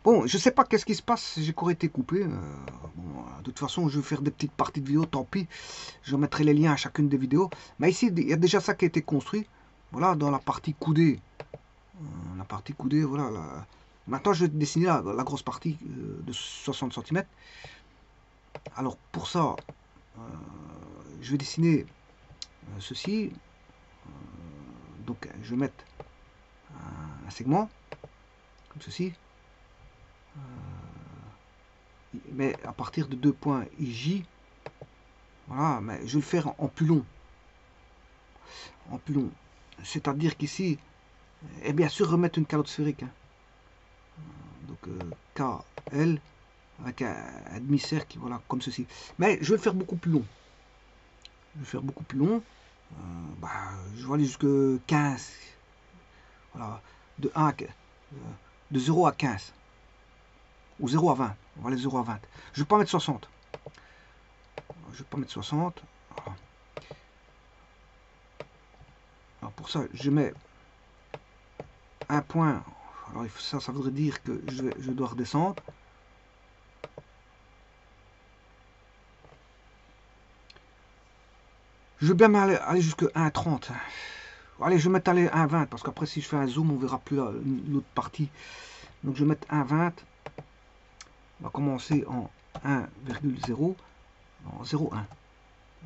Bon, je sais pas qu'est-ce qui se passe, j'ai encore été coupé. Bon, de toute façon, je vais faire des petites parties de vidéo, tant pis. Je mettrai les liens à chacune des vidéos. Mais ici, il y a déjà ça qui a été construit. Voilà, dans la partie coudée. La partie coudée, voilà. Maintenant, je vais dessiner la grosse partie de 60 centimètres. Alors, pour ça, je vais dessiner ceci. Donc, je vais mettre un segment, comme ceci. Mais à partir de deux points IJ. Voilà, mais je vais le faire en plus long. En plus long. C'est-à-dire qu'ici, et bien sûr remettre une calotte sphérique. Hein. Donc KL avec un demi-cercle, voilà, comme ceci. Mais je vais le faire beaucoup plus long. Je vais faire beaucoup plus long. Bah, je vais aller jusqu'à 15. Voilà, de 1 à, de 0 à 15. Ou 0 à 20. On va aller 0 à 20. Je ne vais pas mettre 60. Je ne vais pas mettre 60. Voilà. Alors pour ça, je mets un point. Alors ça voudrait dire que je dois redescendre. Je veux bien aller jusqu'à 1,30. Allez, je vais mettre aller 1,20 parce qu'après, si je fais un zoom, on verra plus l'autre partie. Donc, je vais mettre 1,20. On va commencer en 1,0. En 0,1.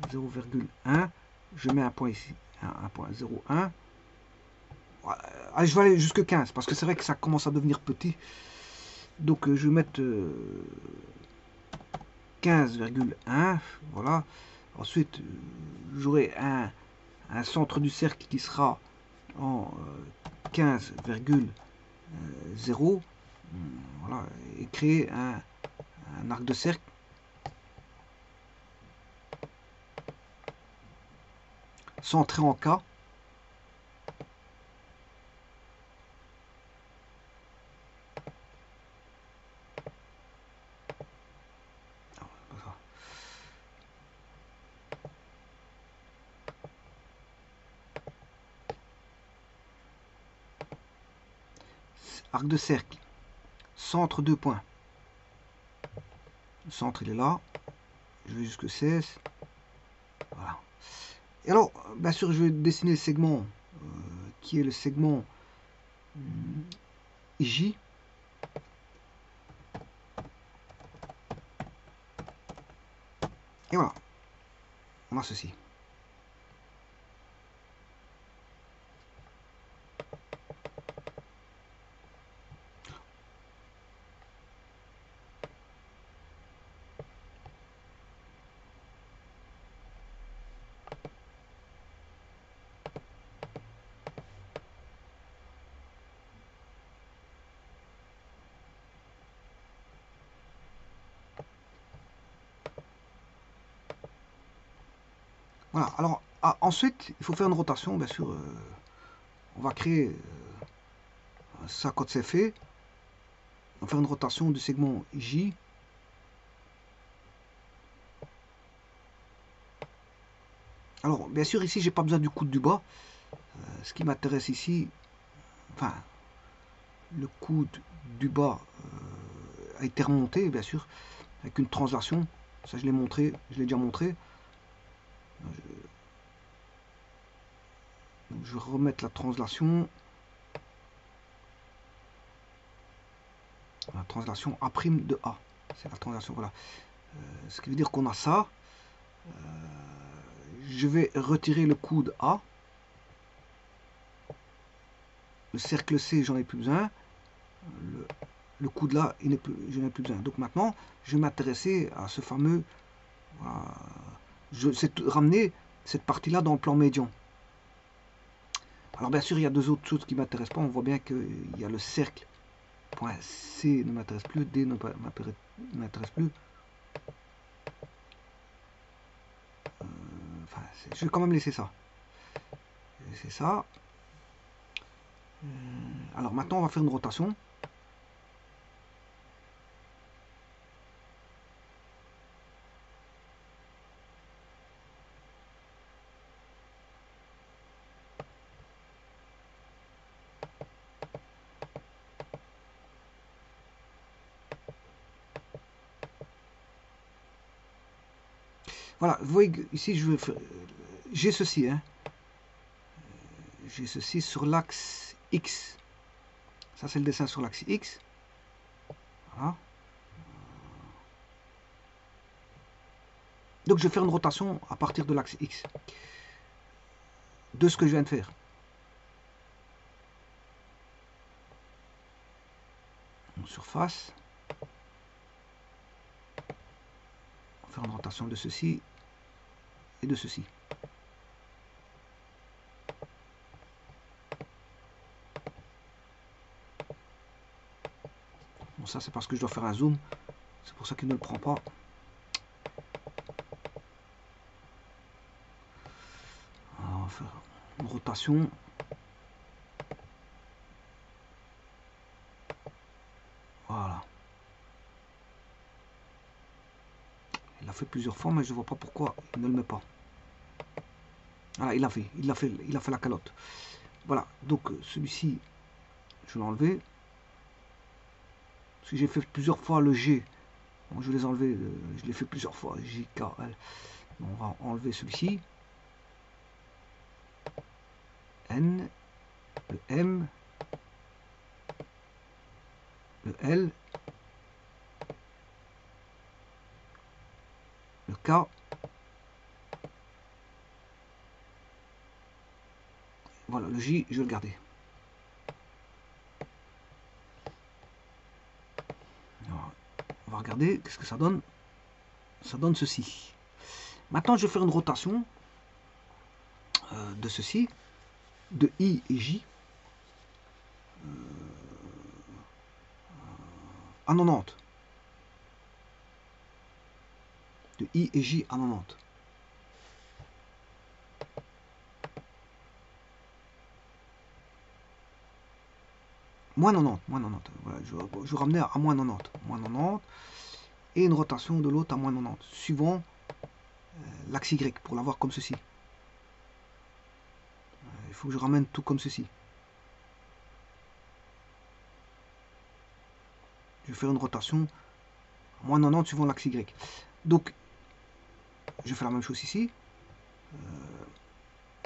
0,1. Je mets un point ici. Un point 0,1. Allez, je vais aller jusqu'à 15 parce que c'est vrai que ça commence à devenir petit. Donc, je vais mettre 15,1. Voilà. Ensuite, j'aurai un centre du cercle qui sera en 15,0. Voilà, et créer un arc de cercle centré en K. Arc de cercle, centre 2 points. Le centre il est là. Je vais jusque 16. Voilà. Et alors, bien sûr, je vais dessiner le segment qui est le segment J. Et voilà, on a ceci. Voilà, alors ensuite, il faut faire une rotation, bien sûr. On va créer ça quand c'est fait. On va faire une rotation du segment J. Alors, bien sûr, ici, j'ai pas besoin du coude du bas. Ce qui m'intéresse ici, enfin, le coude du bas a été remonté, bien sûr, avec une translation. Ça, je l'ai montré, je l'ai déjà montré. Donc, je vais remettre la translation. La translation A' de A. C'est la translation, voilà. Ce qui veut dire qu'on a ça. Je vais retirer le coude A. Le cercle C, j'en ai plus besoin. Le coude là, je n'en ai plus besoin. Donc maintenant, je vais m'intéresser à ce fameux... Voilà, ramener cette partie-là dans le plan médian. Alors bien sûr, il y a deux autres choses qui ne m'intéressent pas. On voit bien qu'il y a le cercle. Point C ne m'intéresse plus, D ne m'intéresse plus. Enfin, je vais quand même laisser ça. Laisser ça. Alors maintenant, on va faire une rotation. Voilà, vous voyez que ici, je vais faire, j'ai ceci, hein. J'ai ceci sur l'axe X. Ça, c'est le dessin sur l'axe X. Voilà. Donc, je vais faire une rotation à partir de l'axe X. De ce que je viens de faire. En surface. On va faire une rotation de ceci et de ceci. Bon, ça, c'est parce que je dois faire un zoom. C'est pour ça qu'il ne le prend pas. Alors, on va faire une rotation. Voilà. Il l'a fait plusieurs fois, mais je ne vois pas pourquoi il ne le met pas. Voilà, il a fait la calotte. Voilà, donc celui-ci, je vais l'enlever. Parce que j'ai fait plusieurs fois le G. Bon, je vais les enlever, je l'ai fait plusieurs fois, J, K, L. Bon, on va enlever celui-ci. N, le M, le L, le K, voilà, le J, je vais le garder. Alors, on va regarder qu'est-ce que ça donne. Ça donne ceci. Maintenant, je vais faire une rotation de ceci, de I et J, à 90. De I et J à 90. Moins 90, moins 90. Voilà, je ramenais à moins 90. Moins 90. Et une rotation de l'autre à moins 90. Suivant l'axe Y pour l'avoir comme ceci. Il faut que je ramène tout comme ceci. Je vais faire une rotation à moins 90 suivant l'axe Y. Donc, je fais la même chose ici.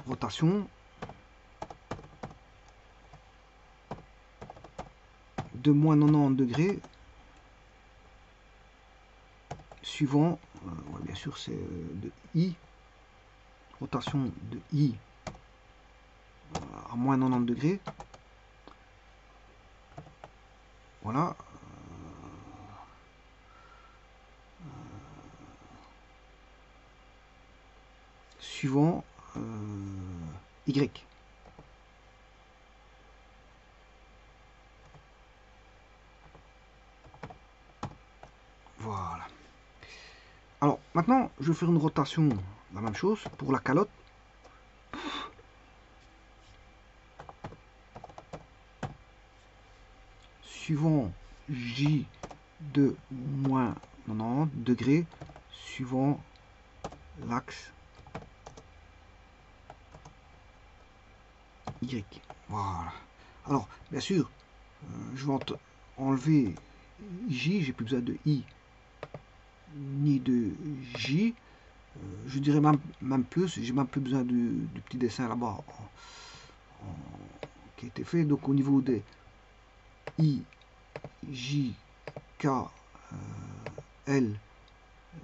Rotation de moins 90 degrés suivant, ouais, bien sûr c'est de I, rotation de I à moins 90 degrés. Voilà. Suivant Y. Voilà. Alors maintenant, je vais faire une rotation, la même chose pour la calotte. Suivant J de moins 90 degrés, suivant l'axe Y. Voilà. Alors, bien sûr, je vais enlever J, j'ai plus besoin de I ni de J. Je dirais même plus, j'ai même plus besoin du petit dessin là-bas qui a été fait. Donc au niveau des I, J, K, L,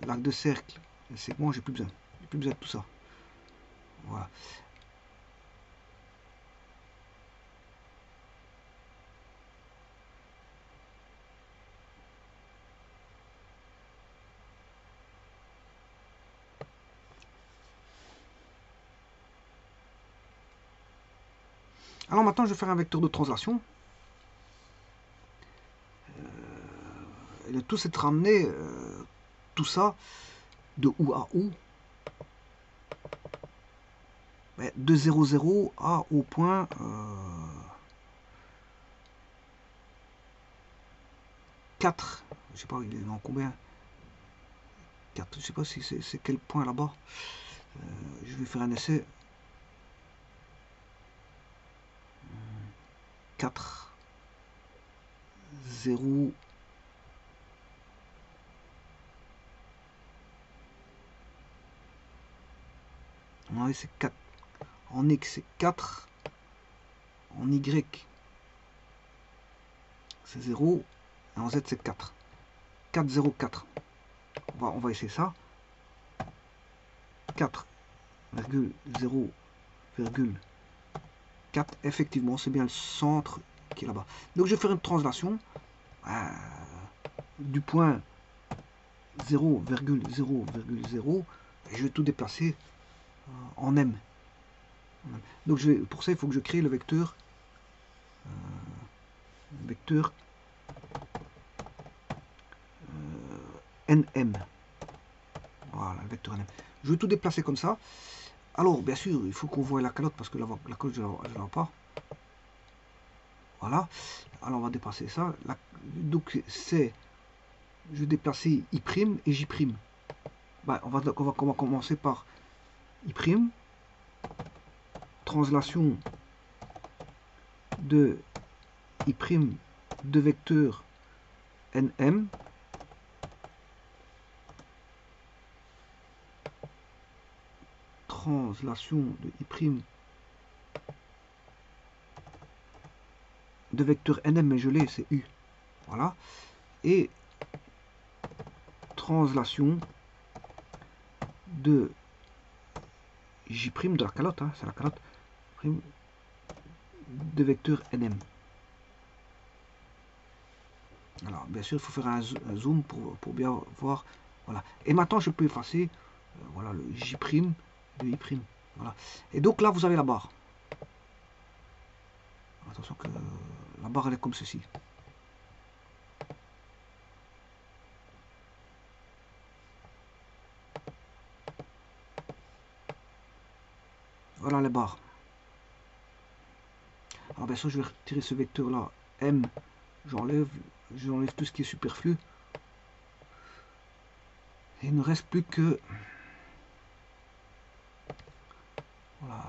l'arc de cercle, le segment, j'ai plus besoin. J'ai plus besoin de tout ça. Voilà. Alors maintenant, je vais faire un vecteur de translation. Et le tout, c'est de ramener tout ça de OU à OU. De 0, 0 à au point 4. Je sais pas, il est dans combien 4. Je sais pas si c'est quel point là-bas. Je vais faire un essai. 4, 0, y c'est 4. En X c'est 4. En Y c'est 0. Et en Z c'est 4. 4, 0, 4. On va essayer ça. 4,0,4. Effectivement, c'est bien le centre qui est là-bas. Donc je vais faire une translation du point 0,0,0 et je vais tout déplacer en M. Donc pour ça, il faut que je crée le vecteur NM. Voilà, le vecteur NM. Je vais tout déplacer comme ça. Alors, bien sûr, il faut qu'on voie la calotte parce que la calotte, je ne la vois pas. Voilà. Alors, on va dépasser ça. Donc, c'est... Je vais déplacer I' et J'. Ben, on va commencer par I'. Translation de I' de vecteur NM. Translation de I' de vecteur NM, mais je l'ai, c'est U. Voilà. Et translation de J' de la calotte, hein, c'est la calotte, de vecteur NM. Alors, bien sûr, il faut faire un zoom pour bien voir. Voilà. Et maintenant, je peux effacer voilà, le J', le I'. Voilà. Et donc là, vous avez la barre. Attention que la barre, elle est comme ceci. Voilà les barres. Alors bien sûr, je vais retirer ce vecteur-là, M. J'enlève tout ce qui est superflu. Et il ne reste plus que... Voilà.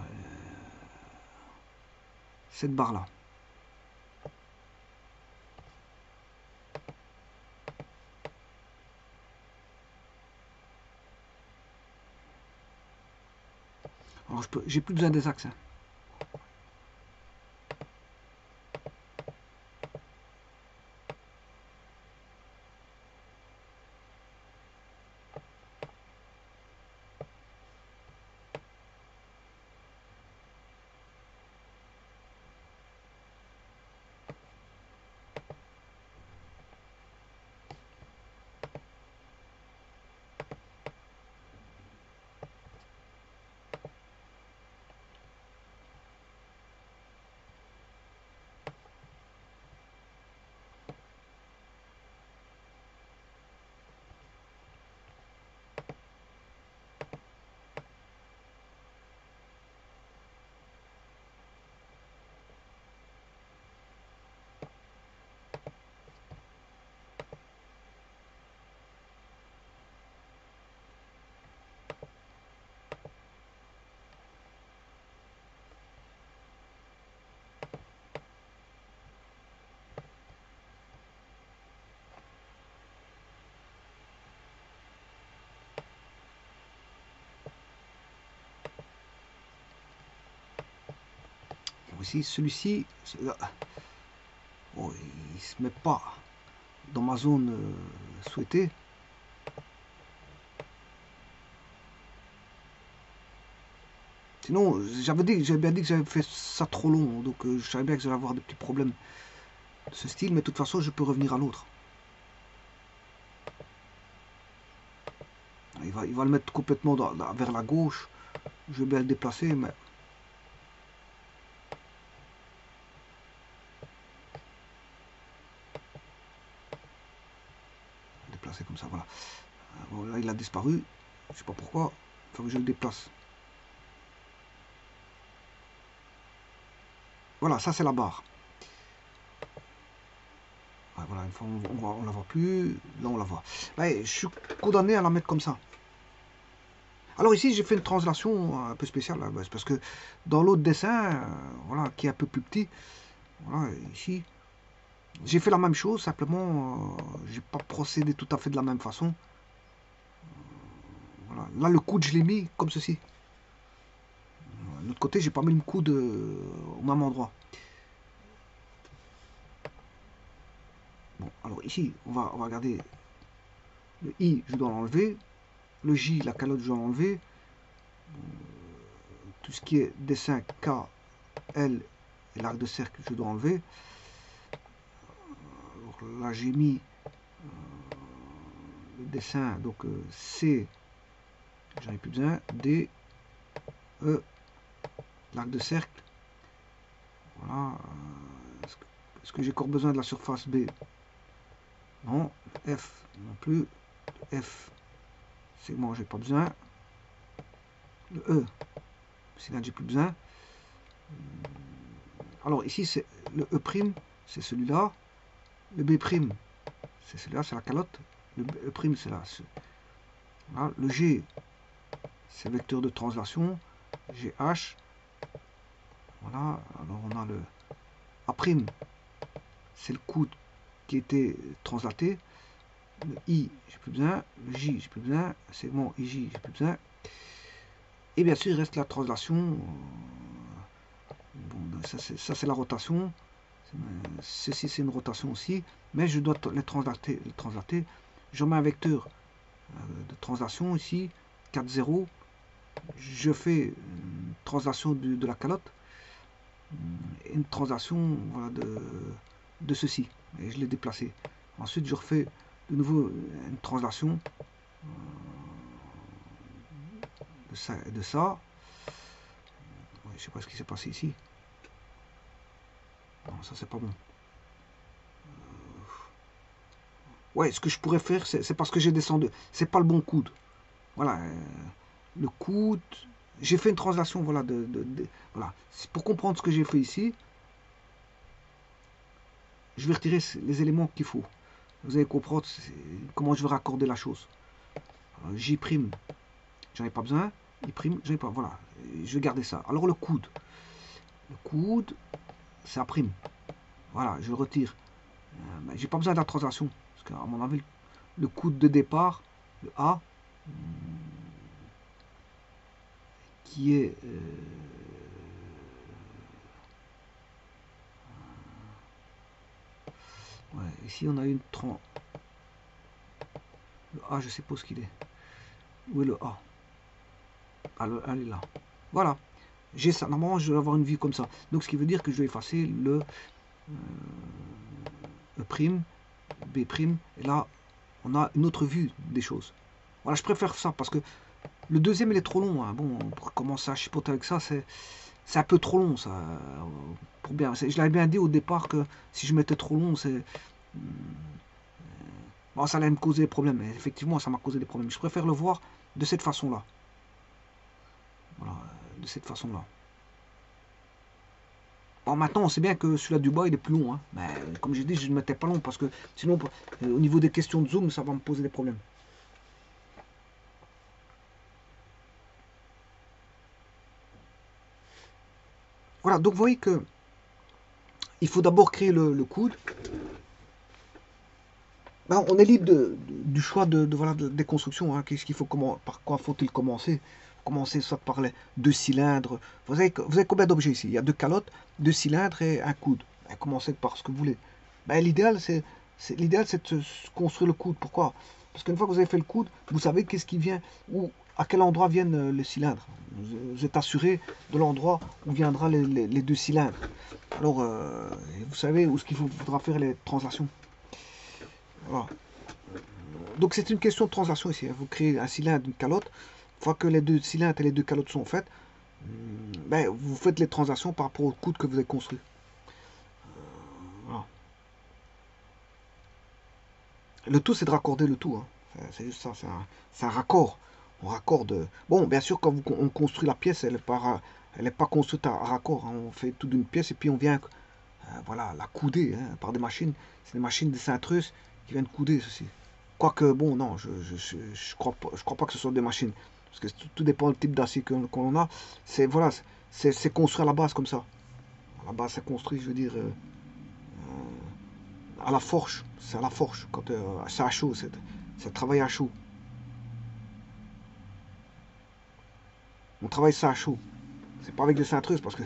Cette barre-là. Alors j'ai plus besoin des axes. Hein. Aussi, celui-ci, oh, il se met pas dans ma zone souhaitée. Sinon, j'avais bien dit que j'avais fait ça trop long, donc je savais bien que j'allais avoir des petits problèmes de ce style, mais de toute façon, je peux revenir à l'autre. Il va le mettre complètement vers la gauche. Je vais bien le déplacer, mais... Déplacer comme ça, voilà. Bon, là, il a disparu. Je sais pas pourquoi. Il faut que je le déplace. Voilà, ça c'est la barre. Voilà, une fois on la voit plus. Là, on la voit. Ouais, je suis condamné à la mettre comme ça. Alors ici, j'ai fait une translation un peu spéciale, c'est parce que dans l'autre dessin, voilà, qui est un peu plus petit, voilà, ici, j'ai fait la même chose, simplement, j'ai pas procédé tout à fait de la même façon. Voilà. Là, le coude, je l'ai mis comme ceci. De l'autre côté, j'ai pas mis le coude au même endroit. Bon, alors ici, on va regarder. Le I, je dois l'enlever. Le J, la calotte, je dois l'enlever. Tout ce qui est dessin K, L et l'arc de cercle, je dois enlever. Alors là, j'ai mis le dessin, donc C, j'en ai plus besoin. D, E, l'arc de cercle. Voilà. Est-ce que j'ai encore besoin de la surface B? Non. F, non plus. F, segment, j'ai pas besoin. Le E, c'est là j'ai plus besoin. Alors ici, c'est le E', c'est celui-là. Le B', c'est celui-là, c'est la calotte. Le E', c'est là. Voilà. Le G, c'est le vecteur de translation. GH. Voilà. Alors on a le A', c'est le coude qui était translaté. Le I, j'ai plus besoin. Le J, j'ai plus besoin. Segment IJ, j'ai plus besoin. Et bien sûr, il reste la translation. Bon, ça c'est la rotation. Ceci c'est une rotation aussi. Mais je dois les translater. Je mets un vecteur de translation ici. 4, 0. Je fais une translation de la calotte. Et une translation voilà, de ceci. Et je l'ai déplacé. Ensuite, je refais de nouveau une translation de ça et de ça. Je ne sais pas ce qui s'est passé ici. Non, ça c'est pas bon. Ouais, ce que je pourrais faire, c'est parce que j'ai descendu. C'est pas le bon coude. Voilà. Le coude. J'ai fait une translation, voilà. Voilà. Pour comprendre ce que j'ai fait ici, je vais retirer les éléments qu'il faut. Vous allez comprendre comment je vais raccorder la chose. Alors, J', j'en ai pas besoin. I', j'en ai pas. Voilà. Je vais garder ça. Alors le coude. Le coude, c'est A'. Voilà, je le retire. J'ai pas besoin de la translation. Parce qu'à mon avis, le coude de départ, le A, qui est ouais, ici on a une tronc. Le A, je sais pas ce qu'il est. Où est le A? Ah, elle est là. Voilà. J'ai ça. Normalement, je vais avoir une vue comme ça. Donc, ce qui veut dire que je vais effacer le E', B'. Et là, on a une autre vue des choses. Voilà, je préfère ça parce que le deuxième, il est trop long. Hein. Bon, pour commencer à chipoter avec ça, c'est un peu trop long. Ça, pour bien, je l'avais bien dit au départ que si je mettais trop long, c'est... Bon, ça allait me causer des problèmes. Et effectivement, ça m'a causé des problèmes. Je préfère le voir de cette façon-là. Voilà, de cette façon-là. Bon, maintenant, on sait bien que celui-là du bas, il est plus long. Hein. Mais comme j'ai dit, je ne mettais pas long parce que sinon, au niveau des questions de zoom, ça va me poser des problèmes. Voilà, donc vous voyez que il faut d'abord créer le coude. Ben, on est libre du choix voilà, des constructions. Hein. Qu'est-ce qu'il faut, par quoi faut-il commencer? Commencer soit par les 2 cylindres. Vous avez combien d'objets ici? Il y a 2 calottes, 2 cylindres et un coude. Ben, commencez par ce que vous voulez. Ben, l'idéal, c'est de construire le coude. Pourquoi? Parce qu'une fois que vous avez fait le coude, vous savez qu'est-ce qui vient, ou à quel endroit viennent les cylindres. Vous êtes assuré de l'endroit où viendra les 2 cylindres. Alors, vous savez où ce qu'il faudra faire les translations. Voilà. Donc c'est une question de translation ici. Vous créez un cylindre, une calotte. Une fois que les 2 cylindres et les 2 calottes sont faites, ben, vous faites les translations par rapport au coude que vous avez construit. Voilà. Le tout, c'est de raccorder le tout. Hein. C'est juste ça, c'est un raccord. On raccorde. Bon, bien sûr, quand on construit la pièce, elle n'est pas construite à raccord. Hein. On fait tout d'une pièce et puis on vient voilà, la couder hein, par des machines. C'est des machines de cintreuses qui viennent couder ceci. Quoique, bon, non, je crois pas que ce soit des machines. Parce que tout dépend du type d'acier qu'on a. C'est voilà, c'est construit à la base comme ça. À la base, c'est construit, je veux dire, à la forge. C'est à la forge. Quand c'est à chaud, c'est travaillé à chaud. On travaille ça à chaud. C'est pas avec des cintreuses parce que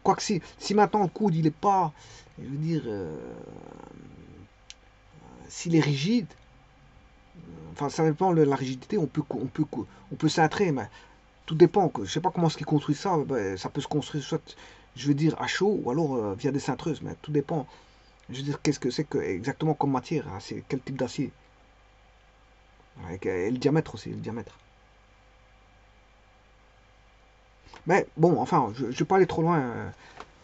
quoique si maintenant le coude il est pas, je veux dire, s'il est rigide, enfin ça dépend de la rigidité, on peut cintrer, mais tout dépend. Je sais pas comment ce qui construit ça, ben, ça peut se construire soit, je veux dire, à chaud ou alors via des cintreuses, mais tout dépend. Je veux dire, qu'est-ce que c'est que exactement comme matière, hein, c'est quel type d'acier. Et le diamètre aussi, le diamètre. Mais bon, enfin, je ne vais pas aller trop loin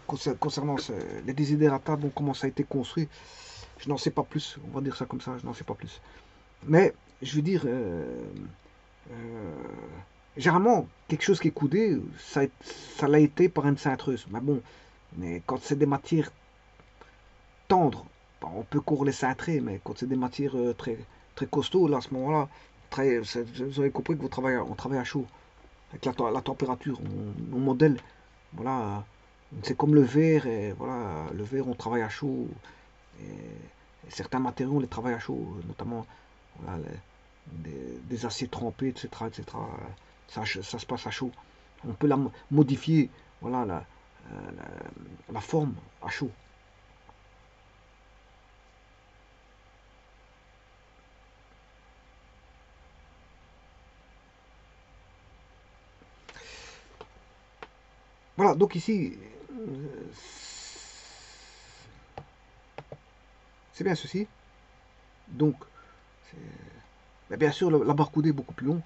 concernant les desiderata, donc comment ça a été construit. Je n'en sais pas plus, on va dire ça comme ça, je n'en sais pas plus. Mais je veux dire, euh, généralement, quelque chose qui est coudé, ça l'a été par une cintreuse. Mais bon, mais quand c'est des matières tendres, bon, on peut court les cintrer, mais quand c'est des matières très costauds, là, à ce moment-là, vous avez compris que on travaille à chaud, avec la température, on modèle, voilà, c'est comme le verre, et voilà, le verre, on travaille à chaud, et certains matériaux, on les travaille à chaud, notamment voilà, des aciers trempés, etc., etc. Ça se passe à chaud. On peut la modifier, voilà, la forme à chaud. Voilà, donc ici, c'est bien ceci. Donc, mais bien sûr, la barre coudée est beaucoup plus longue.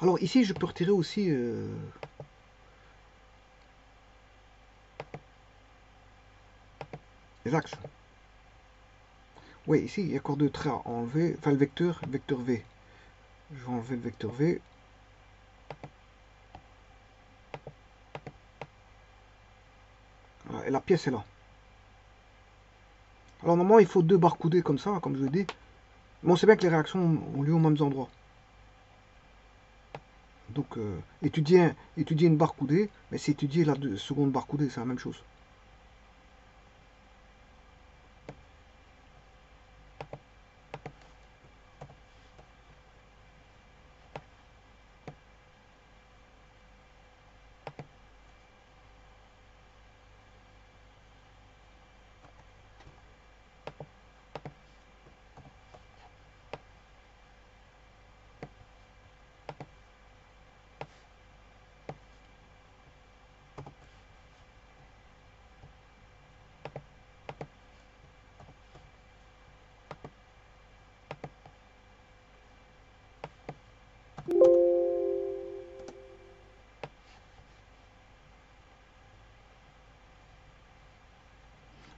Alors ici, je peux retirer aussi les axes. Oui, ici, il y a encore deux traits à enlever. Enfin, vecteur V. Je vais enlever le vecteur V. Voilà, et la pièce est là. Alors normalement, il faut deux barres coudées comme ça, comme je l'ai dit. Mais on sait bien que les réactions ont lieu aux mêmes endroits. Donc, étudier une barre coudée, mais c'est étudier la seconde barre coudée, c'est la même chose.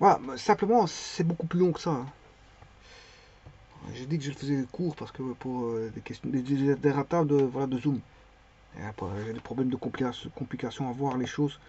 Voilà, simplement, c'est beaucoup plus long que ça, hein. J'ai dit que je le faisais court parce que pour des questions, des ratas de, voilà, de zoom. J'ai des problèmes de complications à voir les choses.